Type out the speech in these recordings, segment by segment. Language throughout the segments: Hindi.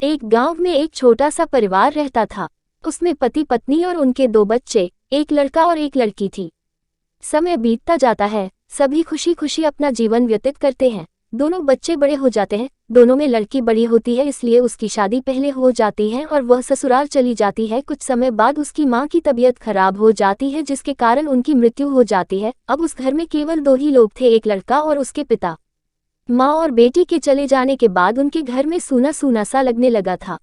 एक गांव में एक छोटा सा परिवार रहता था। उसमें पति पत्नी और उनके 2 बच्चे, एक लड़का और एक लड़की थी। समय बीतता जाता है, सभी खुशी खुशी अपना जीवन व्यतीत करते हैं। दोनों बच्चे बड़े हो जाते हैं। दोनों में लड़की बड़ी होती है, इसलिए उसकी शादी पहले हो जाती है और वह ससुराल चली जाती है। कुछ समय बाद उसकी माँ की तबीयत खराब हो जाती है, जिसके कारण उनकी मृत्यु हो जाती है। अब उस घर में केवल 2 ही लोग थे, एक लड़का और उसके पिता। माँ और बेटी के चले जाने के बाद उनके घर में सूना सूना सा लगने लगा था।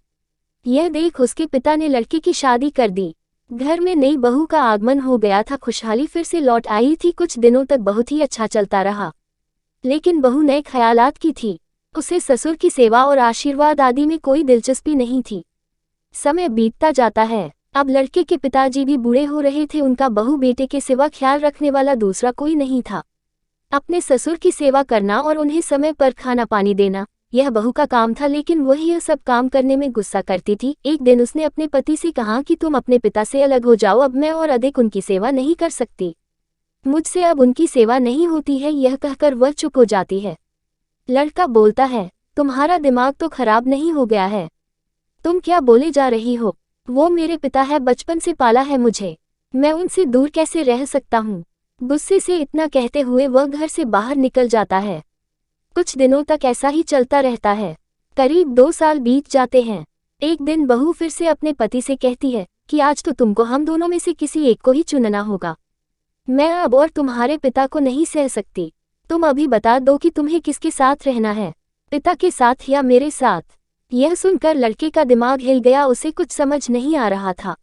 यह देख उसके पिता ने लड़की की शादी कर दी। घर में नई बहू का आगमन हो गया था। खुशहाली फिर से लौट आई थी। कुछ दिनों तक बहुत ही अच्छा चलता रहा, लेकिन बहू नए ख्यालात की थी। उसे ससुर की सेवा और आशीर्वाद आदि में कोई दिलचस्पी नहीं थी। समय बीतता जाता है। अब लड़के के पिताजी भी बूढ़े हो रहे थे। उनका बहू बेटे के सिवा ख्याल रखने वाला दूसरा कोई नहीं था। अपने ससुर की सेवा करना और उन्हें समय पर खाना पानी देना, यह बहू का काम था, लेकिन वह यह सब काम करने में गुस्सा करती थी। एक दिन उसने अपने पति से कहा कि तुम अपने पिता से अलग हो जाओ, अब मैं और अधिक उनकी सेवा नहीं कर सकती। मुझसे अब उनकी सेवा नहीं होती है। यह कहकर वह चुप हो जाती है। लड़का बोलता है, तुम्हारा दिमाग तो खराब नहीं हो गया है? तुम क्या बोले जा रही हो? वो मेरे पिता है, बचपन से पाला है मुझे, मैं उनसे दूर कैसे रह सकता हूँ? गुस्से से इतना कहते हुए वह घर से बाहर निकल जाता है। कुछ दिनों तक ऐसा ही चलता रहता है। करीब 2 साल बीत जाते हैं। एक दिन बहू फिर से अपने पति से कहती है कि आज तो तुमको हम दोनों में से किसी एक को ही चुनना होगा। मैं अब और तुम्हारे पिता को नहीं सह सकती। तुम अभी बता दो कि तुम्हें किसके साथ रहना है, पिता के साथ या मेरे साथ? यह सुनकर लड़के का दिमाग हिल गया। उसे कुछ समझ नहीं आ रहा था।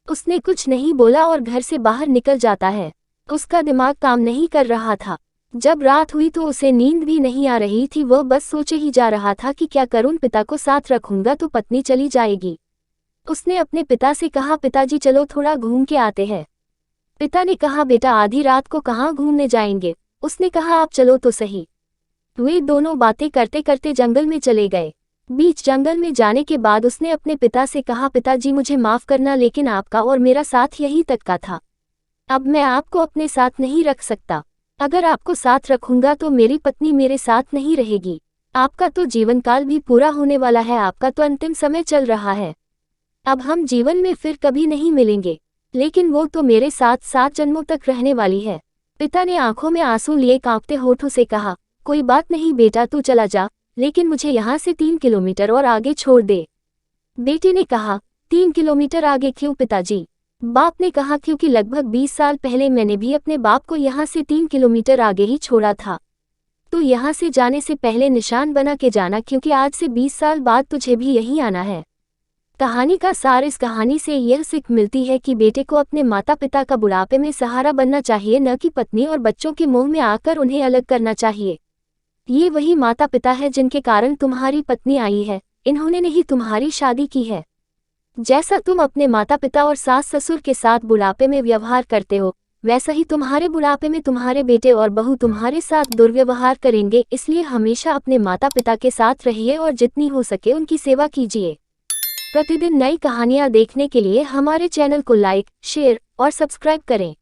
उसने कुछ नहीं बोला और घर से बाहर निकल जाता है। उसका दिमाग काम नहीं कर रहा था। जब रात हुई तो उसे नींद भी नहीं आ रही थी। वह बस सोचे ही जा रहा था कि क्या करूं, पिता को साथ रखूंगा तो पत्नी चली जाएगी। उसने अपने पिता से कहा, पिताजी चलो थोड़ा घूम के आते हैं। पिता ने कहा, बेटा आधी रात को कहाँ घूमने जाएंगे? उसने कहा, आप चलो तो सही। वे दोनों बातें करते करते जंगल में चले गए। बीच जंगल में जाने के बाद उसने अपने पिता से कहा, पिताजी मुझे माफ करना, लेकिन आपका और मेरा साथ यही तक का था। अब मैं आपको अपने साथ नहीं रख सकता। अगर आपको साथ रखूंगा तो मेरी पत्नी मेरे साथ नहीं रहेगी। आपका तो जीवन काल भी पूरा होने वाला है, आपका तो अंतिम समय चल रहा है। अब हम जीवन में फिर कभी नहीं मिलेंगे, लेकिन वो तो मेरे साथ 7 जन्मों तक रहने वाली है। पिता ने आंखों में आंसू लिए कांपते होठों से कहा, कोई बात नहीं बेटा, तू चला जा, लेकिन मुझे यहाँ से 3 किलोमीटर और आगे छोड़ दे। बेटे ने कहा, 3 किलोमीटर आगे क्यों पिताजी? बाप ने कहा, क्योंकि लगभग 20 साल पहले मैंने भी अपने बाप को यहाँ से 3 किलोमीटर आगे ही छोड़ा था। तो यहाँ से जाने से पहले निशान बना के जाना, क्योंकि आज से 20 साल बाद तुझे भी यहीं आना है। कहानी का सार, इस कहानी से यह सीख मिलती है कि बेटे को अपने माता पिता का बुढ़ापे में सहारा बनना चाहिए, न कि पत्नी और बच्चों के मोह में आकर उन्हें अलग करना चाहिए। ये वही माता पिता है जिनके कारण तुम्हारी पत्नी आई है। इन्होंने नहीं तुम्हारी शादी की है। जैसा तुम अपने माता पिता और सास ससुर के साथ बुढ़ापे में व्यवहार करते हो, वैसा ही तुम्हारे बुढ़ापे में तुम्हारे बेटे और बहू तुम्हारे साथ दुर्व्यवहार करेंगे। इसलिए हमेशा अपने माता पिता के साथ रहिए और जितनी हो सके उनकी सेवा कीजिए। प्रतिदिन नई कहानियाँ देखने के लिए हमारे चैनल को लाइक, शेयर और सब्सक्राइब करें।